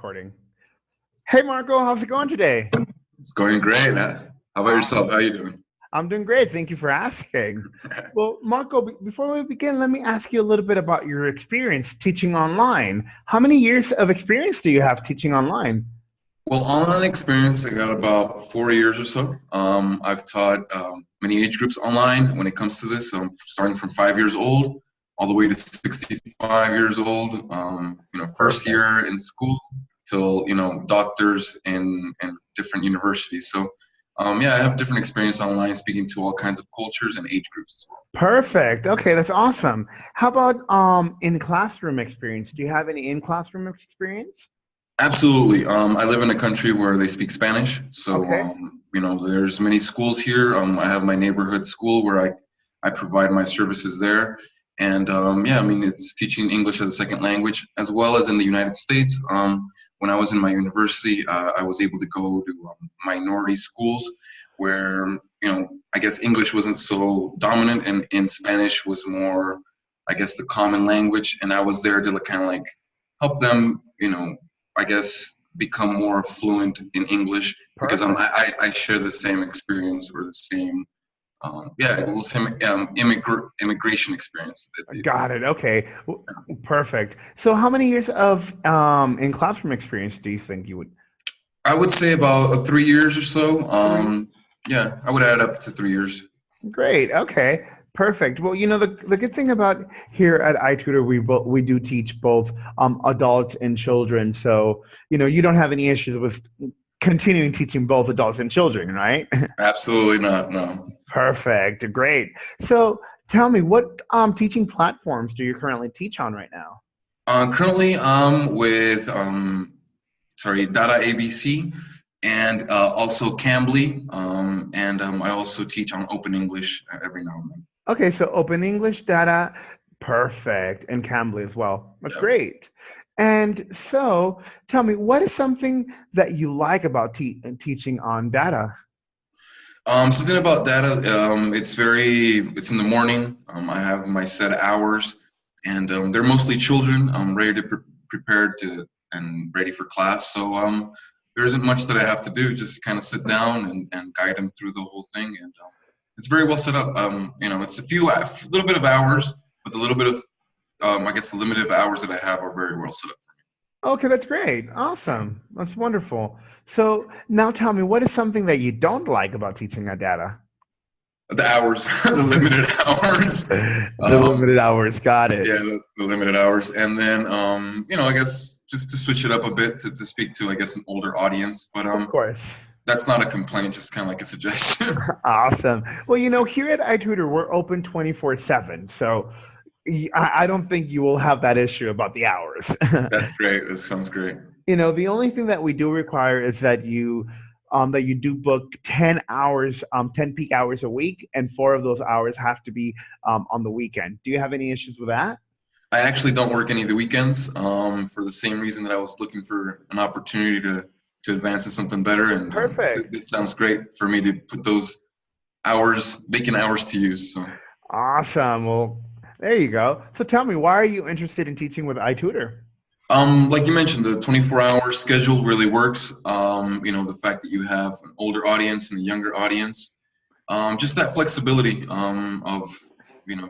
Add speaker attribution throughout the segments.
Speaker 1: recording. Hey, Marco, how's it going today?
Speaker 2: It's going great. How about yourself? How
Speaker 1: Awesome.
Speaker 2: you doing?
Speaker 1: I'm doing great. Thank you for asking. Well, Marco, before we begin, let me ask you a little bit about your experience teaching online. How many years of experience do you have teaching online?
Speaker 2: Well, online experience, I got about 4 years or so. I've taught many age groups online when it comes to this, starting from 5 years old all the way to 65 years old. First
Speaker 1: Perfect.
Speaker 2: year in school till doctors in different universities. So, yeah, I have different experience online, speaking to all kinds of cultures and age groups as well.
Speaker 1: Perfect. Okay, that's awesome. How about in classroom experience? Do you have any in classroom experience?
Speaker 2: Absolutely. I live in a country where they speak Spanish, so
Speaker 1: Okay.
Speaker 2: there's many schools here. I have my neighborhood school where I provide my services there, and yeah, I mean it's teaching English as a second language as well as in the United States. When I was in my university, I was able to go to minority schools where I guess English wasn't so dominant, and in Spanish was more, I guess, the common language, and I was there to kind of like help them, I guess, become more fluent in English because
Speaker 1: Perfect.
Speaker 2: I share the same experience or the same, yeah, well, same immigration experience that they do.
Speaker 1: Got it. Okay. Perfect. So, how many years of in classroom experience do you think you would?
Speaker 2: I would say about 3 years or so.
Speaker 1: 3 years.
Speaker 2: Yeah, I would add up to 3 years.
Speaker 1: Great. Okay. Perfect. Well, the good thing about here at iTutor, we do teach both adults and children. So, you don't have any issues with continuing teaching both adults and children, right?
Speaker 2: Absolutely not. No.
Speaker 1: Perfect. Great. So, tell me, what teaching platforms do you currently teach on right now?
Speaker 2: Currently, with sorry, Data ABC and also Cambly, and I also teach on Open English every now and then.
Speaker 1: Okay, so Open English data, perfect, and Cambly as well. That's
Speaker 2: Yeah.
Speaker 1: great. And so, tell me, what is something that you like about teaching on data?
Speaker 2: Something about data, it's in the morning. I have my set hours, and they're mostly children. I'm ready to prepared to and ready for class. So there isn't much that I have to do. Just kind of sit down and guide them through the whole thing, and it's very well set up. It's a little bit of hours, but the little bit of I guess the limited hours that I have are very well set up
Speaker 1: Okay, that's great.
Speaker 2: for me.
Speaker 1: Awesome. That's wonderful. So, now tell me, what is something that you don't like about teaching on data?
Speaker 2: The hours, the limited hours.
Speaker 1: The
Speaker 2: Um,
Speaker 1: limited hours. Got it.
Speaker 2: Yeah, the limited hours, and then I guess just to switch it up a bit to speak to, I guess, an older audience, but
Speaker 1: Of course.
Speaker 2: that's not a complaint, just kind of like a suggestion.
Speaker 1: Awesome. Well, here at iTutor, we're open 24/7. So, I don't think you will have that issue about the hours.
Speaker 2: That's great. That sounds great.
Speaker 1: The only thing that we do require is that you do book 10 hours, 10 peak hours a week, and four of those hours have to be on the weekend. Do you have any issues with that?
Speaker 2: I actually don't work any of the weekends, for the same reason that I was looking for an opportunity to advance in something better, and it
Speaker 1: Perfect.
Speaker 2: sounds great for me to put those hours, vacant hours, to use. So.
Speaker 1: Awesome. Well, there you go. So tell me, why are you interested in teaching with iTutor?
Speaker 2: Like you mentioned, the 24-hour schedule really works. The fact that you have an older audience and a younger audience, just that flexibility, of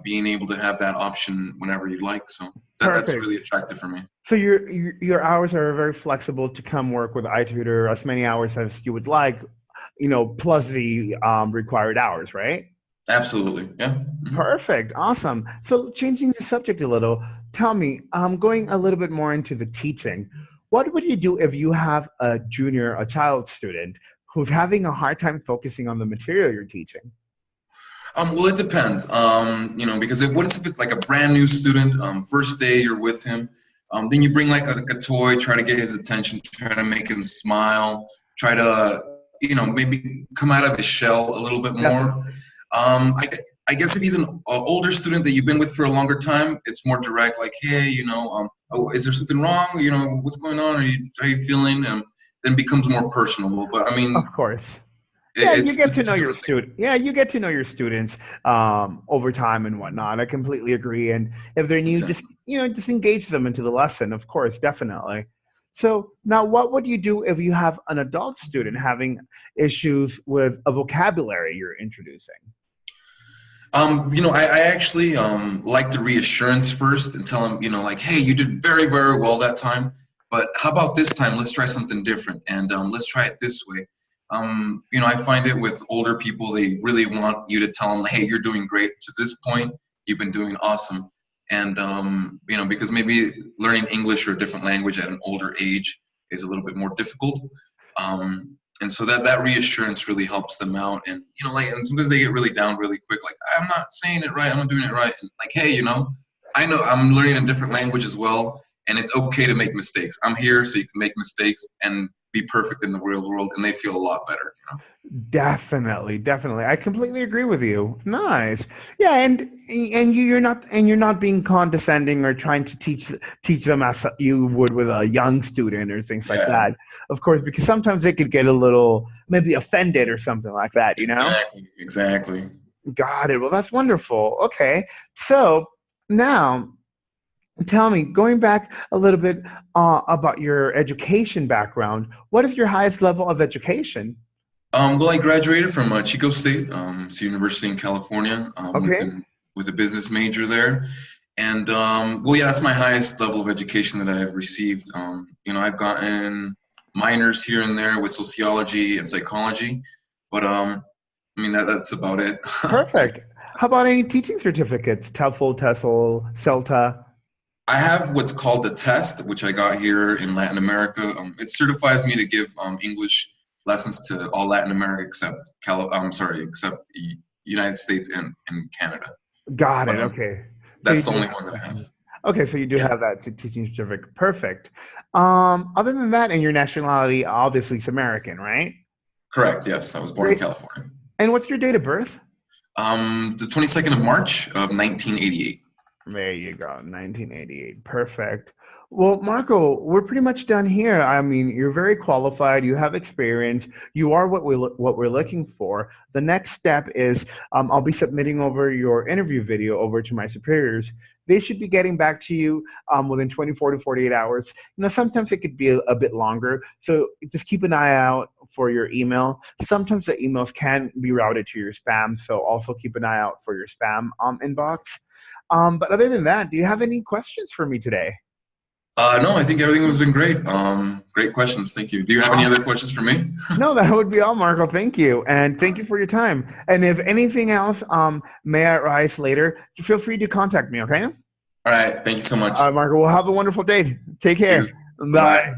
Speaker 2: being able to have that option whenever you'd like. So that's
Speaker 1: Perfect.
Speaker 2: really attractive for me.
Speaker 1: So your hours are very flexible to come work with iTutor as many hours as you would like, plus the required hours, right?
Speaker 2: Absolutely, yeah. Mhm.
Speaker 1: Perfect. Awesome. So changing the subject a little, tell me, going a little bit more into the teaching, what would you do if you have a child student who's having a hard time focusing on the material you're teaching?
Speaker 2: Well, it depends. Because what is if it's like a brand new student, first day you're with him, then you bring like a toy, try to get his attention, try to make him smile, try to, maybe come out of his shell a little bit more.
Speaker 1: Definitely.
Speaker 2: I guess if he's an older student that you've been with for a longer time, it's more direct, like, hey, oh, is there something wrong? What's going on? How are you feeling? And then becomes more personable. But I mean,
Speaker 1: Of course. Yeah, you
Speaker 2: it's
Speaker 1: get to know
Speaker 2: two
Speaker 1: your
Speaker 2: different things.
Speaker 1: student. Yeah, you get to know your students over time and whatnot. I completely agree. And if they're new, just
Speaker 2: Exactly.
Speaker 1: just engage them into the lesson. Of course, definitely. So now what would you do if you have an adult student having issues with a vocabulary you're introducing?
Speaker 2: I actually like the reassurance first and tell them, like, hey, you did very, very well that time, but how about this time? Let's try something different, and let's try it this way. I find it with older people, they really want you to tell them, hey, you're doing great to this point. You've been doing awesome. And, because maybe learning English or a different language at an older age is a little bit more difficult. And so that reassurance really helps them out. And, and sometimes they get really down really quick, like, I'm not saying it right, I'm not doing it right. And like, hey, I know I'm learning a different language as well, and it's okay to make mistakes. I'm here so you can make mistakes and be perfect in the real world, and they feel a lot better.
Speaker 1: Definitely, definitely. I completely agree with you. Nice. Yeah, and you're not being condescending or trying to teach them as you would with a young student or things like
Speaker 2: Yeah,
Speaker 1: that. Of course, because sometimes they could get a little maybe offended or something like that, you know?
Speaker 2: exactly.
Speaker 1: Got it. Well, that's wonderful. Okay. So now tell me, going back a little bit about your education background, what is your highest level of education?
Speaker 2: Well, I graduated from Chico State, it's a university in California,
Speaker 1: Okay.
Speaker 2: with a business major there. And well, yeah, that's my highest level of education that I have received. I've gotten minors here and there with sociology and psychology, but that's about it.
Speaker 1: Perfect. How about any teaching certificates? TOEFL, TESOL, CELTA?
Speaker 2: I have what's called the test, which I got here in Latin America. It certifies me to give English lessons to all Latin America except the United States and Canada.
Speaker 1: Got
Speaker 2: But
Speaker 1: it. Okay. So you
Speaker 2: that's the
Speaker 1: do
Speaker 2: only
Speaker 1: have
Speaker 2: one that I
Speaker 1: that.
Speaker 2: have.
Speaker 1: Okay, so you do
Speaker 2: Yeah,
Speaker 1: have that teaching certificate. Perfect. Other than that, and your nationality obviously is American, right?
Speaker 2: correct. Yes, I was born in
Speaker 1: Great.
Speaker 2: California.
Speaker 1: And what's your date of birth?
Speaker 2: The 22nd of March of 1988.
Speaker 1: There you go, 1988. Perfect. Well, Marco, we're pretty much done here. I mean, you're very qualified. You have experience. You are what we're looking for. The next step is I'll be submitting over your interview video over to my superiors. They should be getting back to you within 24 to 48 hours. Sometimes it could be a bit longer. So just keep an eye out for your email. Sometimes the emails can be routed to your spam. So also keep an eye out for your spam inbox. But other than that, do you have any questions for me today?
Speaker 2: No, I think everything has been great. Great questions. Thank you. Do you have any other
Speaker 1: Awesome.
Speaker 2: questions for me?
Speaker 1: No, that would be all, Marco. Thank you. And thank you for your time. And if anything else may arise later, feel free to contact me, okay?
Speaker 2: All right. Thank you so much.
Speaker 1: Marco, well, have a wonderful day. Take care.
Speaker 2: Bye bye.
Speaker 1: Bye.